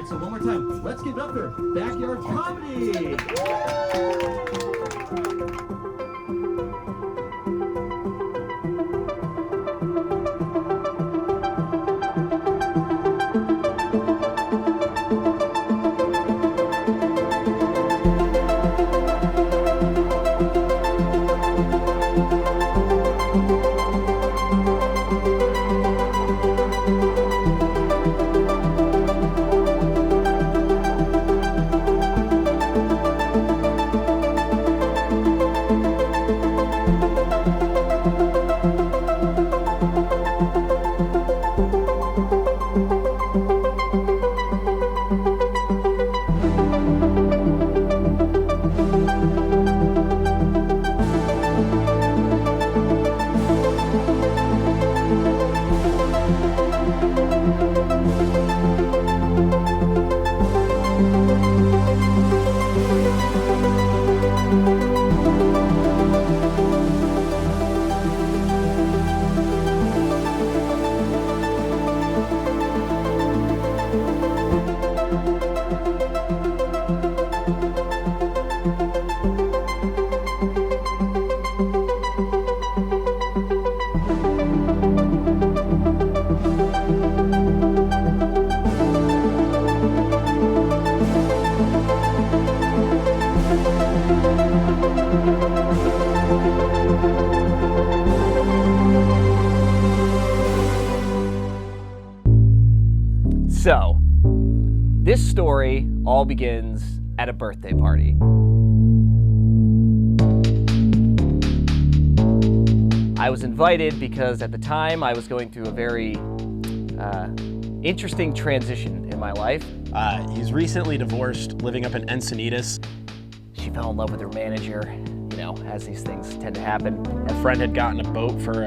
right, so one more time. Let's give it up for Backyard Comedy. So, this story all begins at a birthday party. I was invited because at the time I was going through a very interesting transition in my life. He's recently divorced, living up in Encinitas. She fell in love with her manager, you know, as these things tend to happen. Our friend had gotten a boat for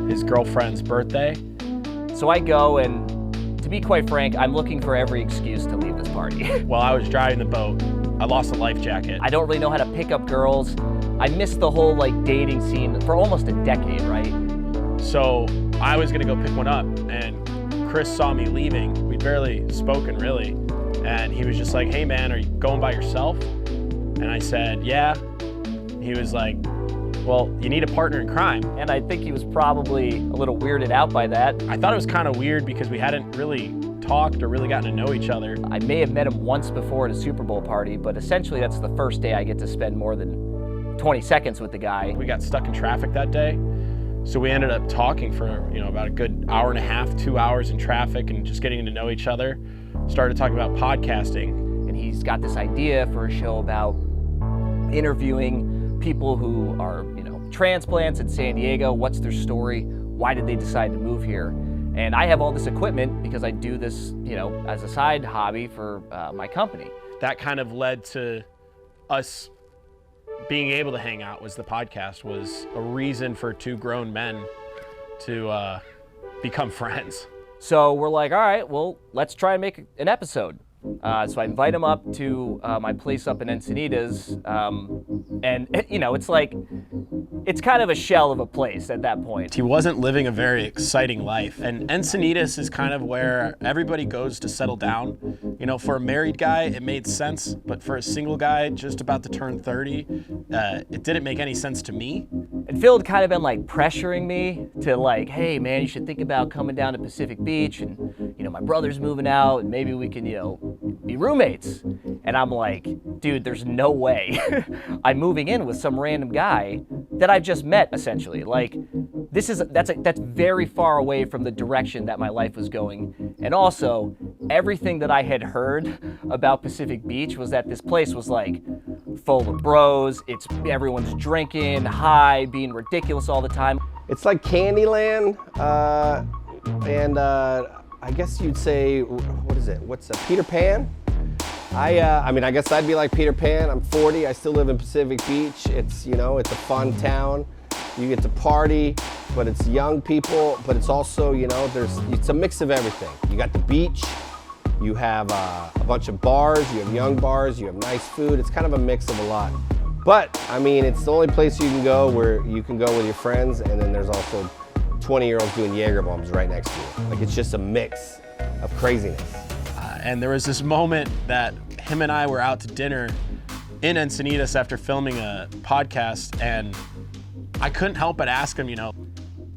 his girlfriend's birthday. So I go, and to be quite frank, I'm looking for every excuse to leave this party. While I was driving the boat, I lost a life jacket. I don't really know how to pick up girls. I missed the whole dating scene for almost a decade, right? So I was gonna go pick one up, and Chris saw me leaving. We'd barely spoken really. And he was just like, "Hey man, are you going by yourself?" And I said, "Yeah." He was like, "Well, you need a partner in crime." And I think he was probably a little weirded out by that. I thought it was kind of weird because we hadn't really talked or really gotten to know each other. I may have met him once before at a Super Bowl party, but essentially that's the first day I get to spend more than 20 seconds with the guy. We got stuck in traffic that day, so we ended up talking for about a good hour and a half, 2 hours in traffic, and just getting to know each other. Started talking about podcasting. And he's got this idea for a show about interviewing people who are, transplants in San Diego. What's their story? Why did they decide to move here? And I have all this equipment because I do this, as a side hobby for my company. That kind of led to us being able to hang out. Was the podcast was a reason for two grown men to become friends. So we're like, all right, well, let's try and make an episode. So I invite him up to my place up in Encinitas, and it's kind of a shell of a place at that point. He wasn't living a very exciting life, and Encinitas is kind of where everybody goes to settle down. For a married guy, it made sense, but for a single guy just about to turn 30, it didn't make any sense to me. And Phil had kind of been pressuring me to hey man, you should think about coming down to Pacific Beach, and my brother's moving out, and maybe we can be roommates. And I'm like, dude, there's no way I'm moving in with some random guy that I've just met, essentially. That's very far away from the direction that my life was going. And also, everything that I had heard about Pacific Beach was that this place was full of bros, everyone's drinking, high, being ridiculous all the time. It's like Candyland, and I guess you'd say, what is it? What's Peter Pan? I guess I'd be like Peter Pan. I'm 40, I still live in Pacific Beach. It's, it's a fun town. You get to party, but it's young people, but it's also, it's a mix of everything. You got the beach, you have a bunch of bars, you have young bars, you have nice food. It's kind of a mix of a lot. But, it's the only place you can go where you can go with your friends, and then there's also 20-year-olds doing Jaeger bombs right next to you. It's just a mix of craziness. And there was this moment that him and I were out to dinner in Encinitas after filming a podcast, and I couldn't help but ask him,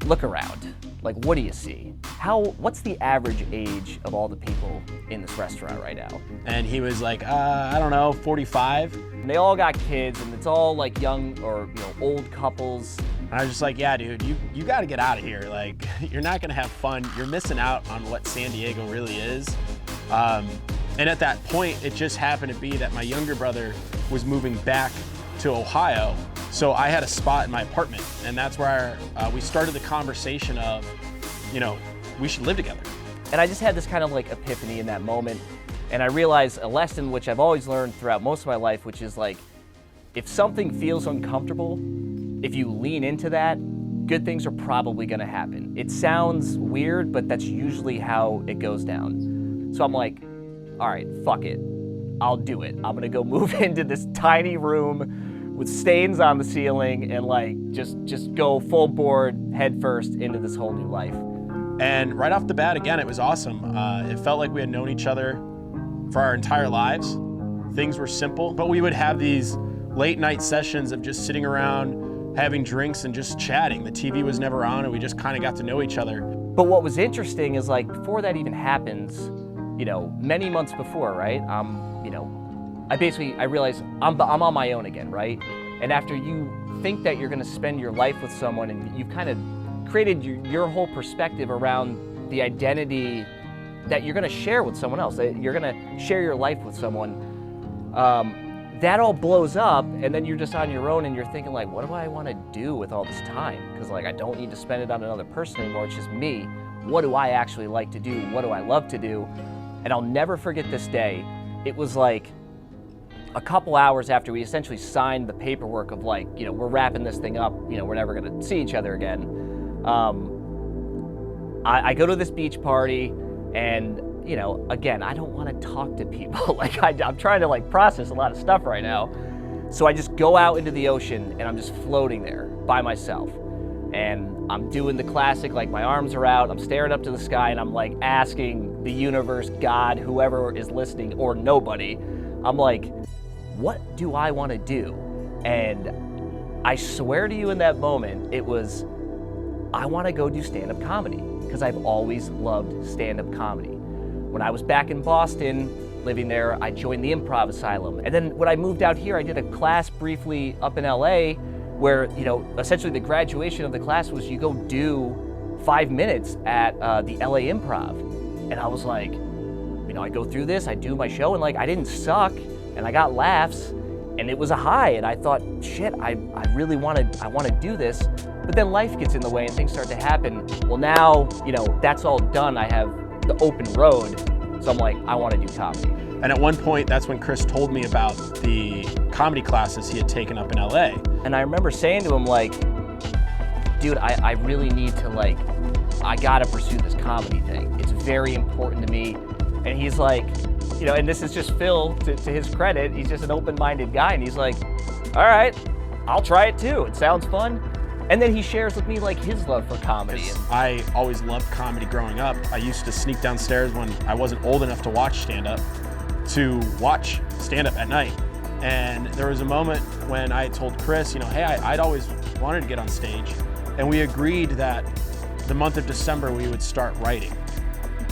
Look around. Like, what do you see? What's the average age of all the people in this restaurant right now? And he was like, I don't know, 45. And they all got kids, and it's all like young or old couples. And I was just like, yeah, dude, you got to get out of here. Like, you're not gonna have fun. You're missing out on what San Diego really is. And at that point, it just happened to be that my younger brother was moving back to Ohio. So I had a spot in my apartment, and that's where we started the conversation of, we should live together. And I just had this kind of like epiphany in that moment. And I realized a lesson which I've always learned throughout most of my life, which is like, if something feels uncomfortable, if you lean into that, good things are probably gonna happen. It sounds weird, but that's usually how it goes down. So I'm like, all right, fuck it. I'll do it. I'm gonna go move into this tiny room with stains on the ceiling and like just go full board head first into this whole new life. And right off the bat, again, it was awesome. It felt like we had known each other for our entire lives. Things were simple, but we would have these late night sessions of just sitting around, having drinks and just chatting. The TV was never on, and we just kind of got to know each other. But what was interesting is like, before that even happens, many months before, right? I realized I'm on my own again, right? And after you think that you're gonna spend your life with someone and you've kind of created your whole perspective around the identity that you're gonna share with someone else, that you're gonna share your life with someone, that all blows up, and then you're just on your own and you're thinking like, what do I wanna do with all this time? Because like, I don't need to spend it on another person anymore, it's just me. What do I actually like to do? What do I love to do? And I'll never forget this day. It was like a couple hours after we essentially signed the paperwork of like, we're wrapping this thing up, we're never gonna see each other again. I go to this beach party, and again, I don't want to talk to people. Like I'm trying to like process a lot of stuff right now. So I just go out into the ocean and I'm just floating there by myself. And I'm doing the classic, like my arms are out, I'm staring up to the sky, and I'm like asking the universe, God, whoever is listening, or nobody, I'm like, what do I want to do? And I swear to you, in that moment, it was, I want to go do stand-up comedy, because I've always loved stand-up comedy. When I was back in Boston, living there, I joined the Improv Asylum. And then when I moved out here, I did a class briefly up in LA where, essentially the graduation of the class was you go do 5 minutes at the LA Improv. And I was like, I go through this, I do my show, and like, I didn't suck, and I got laughs, and it was a high, and I thought, shit, I really want to do this. But then life gets in the way and things start to happen. Well, now, that's all done. I have the open road. So I'm like, I want to do comedy. And at one point, that's when Chris told me about the comedy classes he had taken up in LA. And I remember saying to him like, dude, I really need to like, I gotta pursue this comedy thing. It's very important to me. And he's like, and this is just Phil, to his credit, he's just an open-minded guy. And he's like, all right, I'll try it too. It sounds fun. And then he shares with me like his love for comedy. I always loved comedy growing up. I used to sneak downstairs when I wasn't old enough to watch stand-up to watch stand-up at night. And there was a moment when I told Chris, hey, I'd always wanted to get on stage. And we agreed that the month of December we would start writing.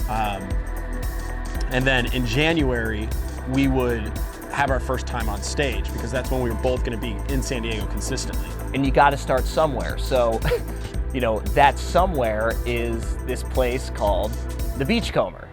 And then in January, we would have our first time on stage, because that's when we were both gonna be in San Diego consistently. And you gotta start somewhere. So, that somewhere is this place called the Beachcomber.